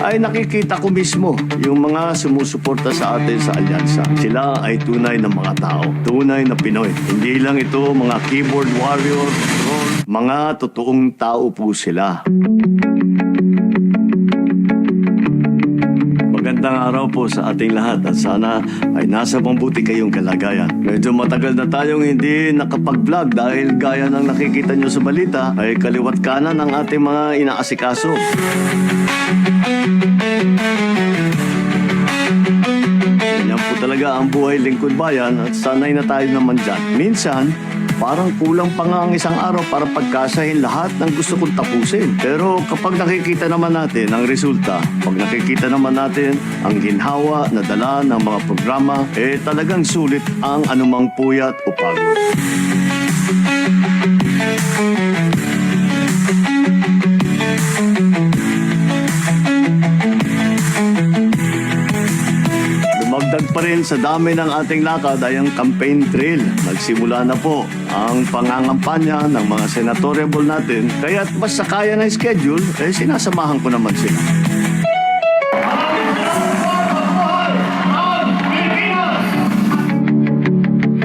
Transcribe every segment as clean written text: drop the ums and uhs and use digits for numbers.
ay nakikita ko mismo yung mga sumusuporta sa atin sa alyansa. Sila ay tunay na mga tao, tunay na Pinoy. Hindi lang ito mga keyboard warrior, troll, mga totoong tao po sila. Magandang araw po sa ating lahat at sana ay nasa mabuti kayong kalagayan. Medyo matagal na tayong hindi nakapag-vlog dahil gaya ng nakikita nyo sa balita ay kaliwat kanan ang ating mga inaasikaso. Ganyan po talaga ang buhay lingkod bayan at sanay na tayo naman dyan. Minsan, parang kulang pa nga ang isang araw para pagkasahin lahat ng gusto kong tapusin. Pero kapag nakikita naman natin ang resulta, pag nakikita naman natin ang ginhawa na dala ng mga programa, talagang sulit ang anumang puyat o pagod. Dumagdag pa rin sa dami ng ating lakad ay ang campaign trail. Nagsimula na po ang pangangampanya ng mga senatoriable natin. Kaya't mas sa kaya ng schedule, sinasamahan ko naman sila.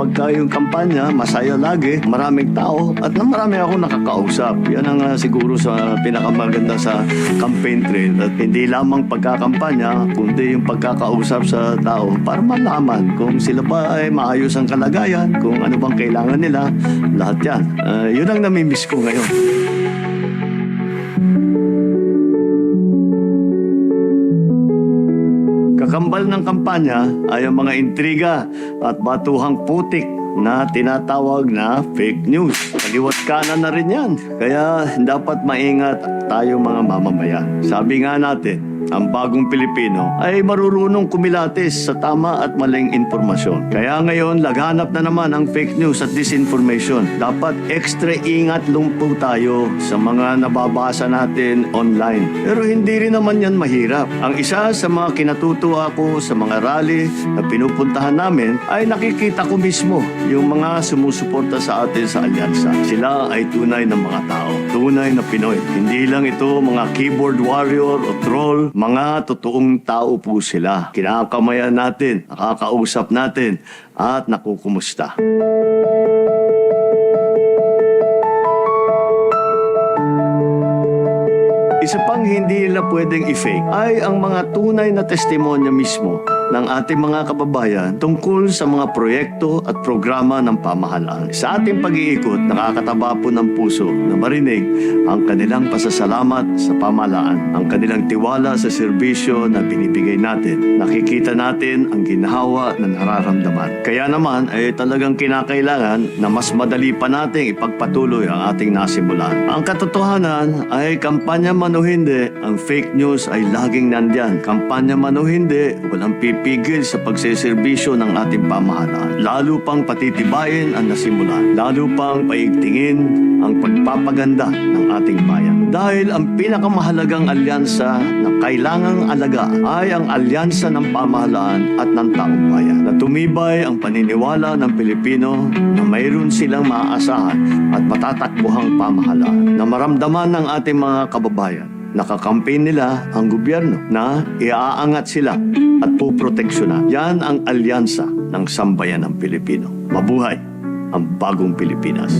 Pagka yung kampanya, masaya lagi, maraming tao at marami ako nakakausap. Yan ang siguro sa pinakamaganda sa campaign trail. At hindi lamang pagkakampanya, kundi yung pagkakausap sa tao para malaman kung sila ba ay maayos ang kalagayan, kung ano bang kailangan nila, lahat yan. Yun ang namimiss ko ngayon. Kakambal ng kampanya ay ang mga intriga at batuhang putik na tinatawag na fake news. Kaliwat kanan na rin yan. Kaya dapat maingat tayo mga mamamayan. Sabi nga natin, ang bagong Pilipino ay marurunong kumilatis sa tama at maling impormasyon. Kaya ngayon, laghanap na naman ang fake news at disinformation. Dapat extra ingat lumpo tayo sa mga nababasa natin online. Pero hindi rin naman yan mahirap. Ang isa sa mga kinatutuwa ko sa mga rally na pinupuntahan namin ay nakikita ko mismo yung mga sumusuporta sa atin sa alyansa. Sila ay tunay na mga tao, tunay na Pinoy. Hindi lang ito mga keyboard warrior o troll, mga totoong tao po sila. Kinakamayan natin, nakakausap natin, at nakukumusta. Isa pang hindi nila pwedeng i-fake ay ang mga tunay na testimonya mismo ng ating mga kababayan tungkol sa mga proyekto at programa ng pamahalaan. Sa ating pag-iikot, nakakataba po ng puso na marinig ang kanilang pasasalamat sa pamahalaan, ang kanilang tiwala sa serbisyo na binibigay natin. Nakikita natin ang ginhawa na nararamdaman. Kaya naman ay talagang kinakailangan na mas madali pa nating ipagpatuloy ang ating nasimulan. Ang katotohanan ay kampanya man o hindi, ang fake news ay laging nandyan. Kampanya man o hindi, walang pipigil sa pagseserbisyo ng ating pamahalaan. Lalo pang patitibayin ang nasimulan. Lalo pang paigtingin ang pagpapaganda ng ating bayan. Dahil ang pinakamahalagang alyansa na kailangang alaga ay ang alyansa ng pamahalaan at ng taong bayan. Na tumibay ang paniniwala ng Pilipino na mayroon silang maaasahan at matatakbuhang pamahalaan. Na maramdaman ng ating mga kababayan nakakampaign nila ang gobyerno na iaangat sila at puproteksyonan. Yan ang alyansa ng sambayan ng Pilipino. Mabuhay ang bagong Pilipinas.